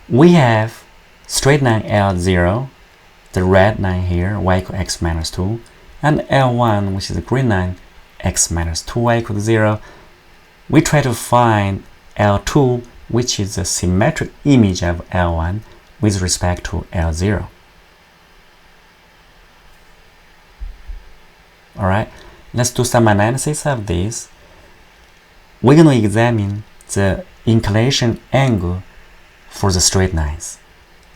we have straight line L0, the red line here, y equals x minus 2, and L1, which is the green line, x minus 2y equals 0. We try to find L2, which is the symmetric image of L1 with respect to L0. Alright, let's do some analysis of this. We're going to examine the inclination angle for the straight lines.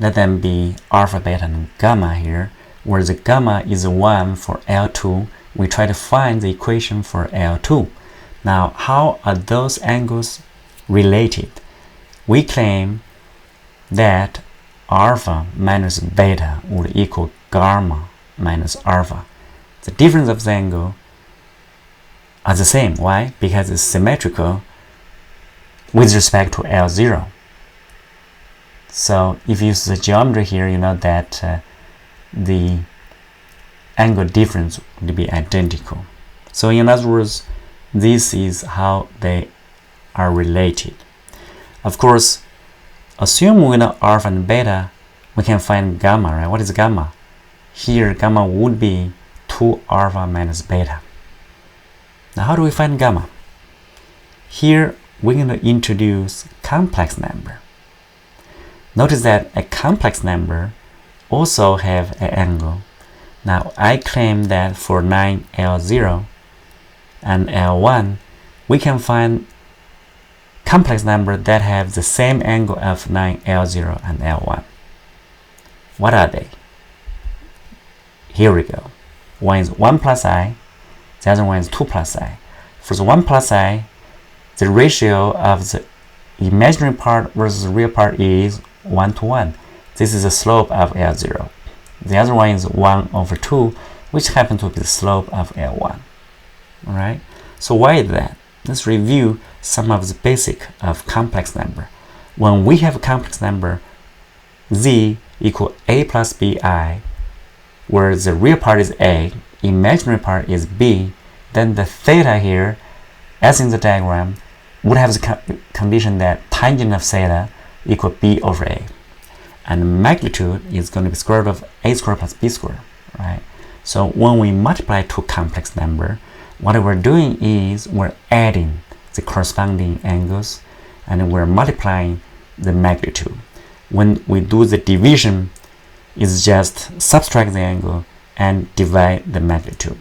Let them be alpha, beta, and gamma here, where the gamma is 1 for L2. We try to find the equation for L2. Now, how are those angles related? We claim that alpha minus beta would equal gamma minus alpha. The difference of the angle are the same. Why? Because it's symmetrical with respect to L0. So if you use the geometry here, you know that the angle difference would be identical. So in other words, this is how they are related. Of course, assume we know alpha and beta, we can find gamma, right? What is gamma? Here, gamma would be 2 alpha minus beta. Now, how do we find gamma? Here, we're going to introduce complex number. Notice that a complex number also have an angle. Now, I claim that for line L0 and L1, we can find complex number that have the same angle of line L0 and L1. What are they? Here we go. One is 1 plus I, the other one is 2 plus I. For the 1 plus I, the ratio of the imaginary part versus the real part is 1 to 1. This is the slope of L0. The other one is 1 over 2, which happens to be the slope of L1. Alright? So why is that? Let's review some of the basic of complex number. When we have a complex number, z equal a plus bi, where the real part is a, imaginary part is b, then the theta here, as in the diagram, would have the condition that tangent of theta equal b over a. And magnitude is going to be square root of a squared plus b squared, right? So when we multiply two complex number, what we're doing is we're adding the corresponding angles and we're multiplying the magnitude. When we do the division, it's just subtract the angle and divide the magnitude.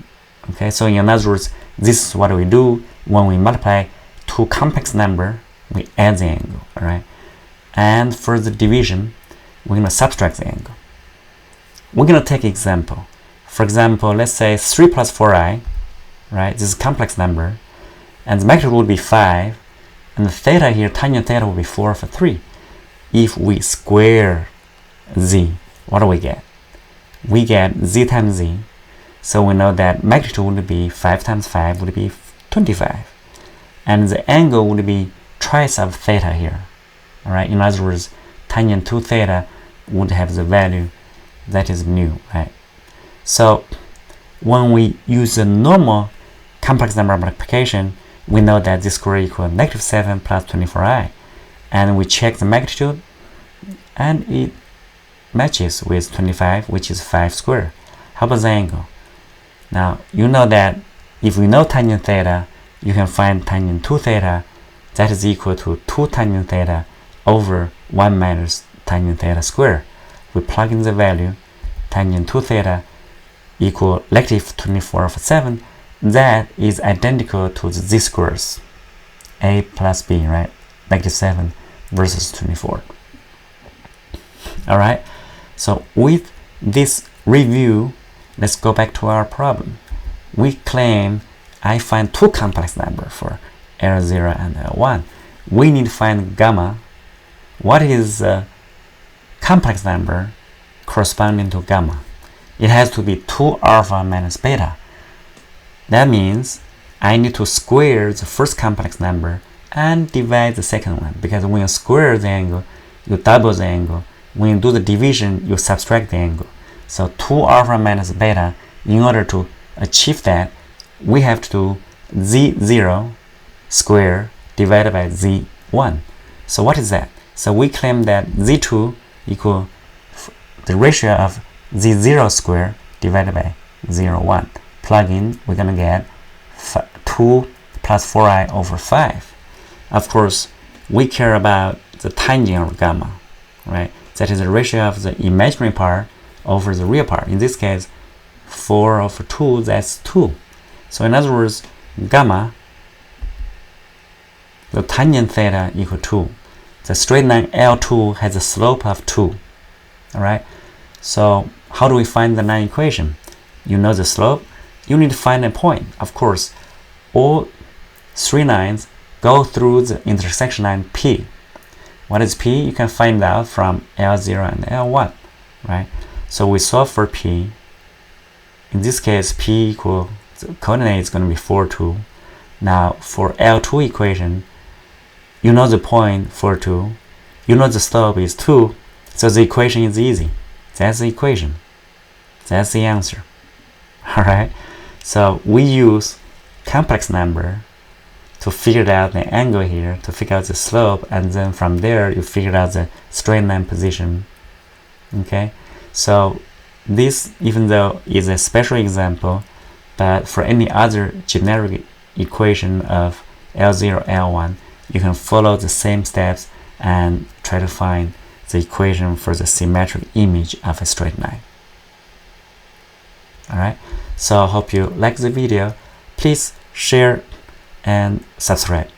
Okay, so in other words, this is what we do when we multiply two complex number, we add the angle, all right? And for the division, we're going to subtract the angle. We're going to take example. For example, let's say 3 plus 4i, right? This is a complex number, and the magnitude would be 5, and the theta here, tangent theta, will be 4 over 3. If we square z, what do we get? We get z times z, so we know that magnitude would be 5 times 5 would be 25, and the angle would be twice of theta here. All right. In other words, tangent to theta would have the value that is mu, right? So when we use a normal complex number multiplication, we know that this square equals negative 7 plus 24i, and we check the magnitude, and it matches with 25, which is 5 squared. How about the angle? Now, you know that if we know tangent theta, you can find tangent to theta, that is equal to 2 tangent theta over 1 minus tangent theta squared. We plug in the value, tangent to theta equal negative 24 over 7. That is identical to the z squares, a plus b, right? Negative 7 versus 24. All right. So with this review, let's go back to our problem. We claim I find two complex numbers for L0 and L1. We need to find gamma. What is a complex number corresponding to gamma? It has to be 2 alpha minus beta. That means I need to square the first complex number and divide the second one, because when you square the angle, you double the angle. When you do the division, you subtract the angle. So 2 alpha minus beta, in order to achieve that, we have to do z0 square divided by z1. So what is that? So we claim that z2 equal the ratio of z0 squared divided by 0, 1. Plug in, we're going to get 2 plus 4i over 5. Of course, we care about the tangent of gamma, right? That is the ratio of the imaginary part over the real part. In this case, 4 over 2, that's 2. So in other words, gamma, the tangent theta equal 2. The straight line L2 has a slope of 2. Alright? So how do we find the line equation? You know the slope. You need to find a point. Of course, all 3 lines go through the intersection line P. What is P? You can find out from L0 and L1. Right? So we solve for P. In this case, P equal, the coordinate is going to be 4, 2. Now for L2 equation, you know the point 4, 2. You know the slope is 2. So the equation is easy. That's the equation. That's the answer. Alright? So we use complex number to figure out the angle here, to figure out the slope, and then from there you figure out the straight line position. Okay? So this, even though is a special example, but for any other generic equation of L0, L1, you can follow the same steps and try to find the equation for the symmetric image of a straight line. Alright, so I hope you like the video. Please share and subscribe.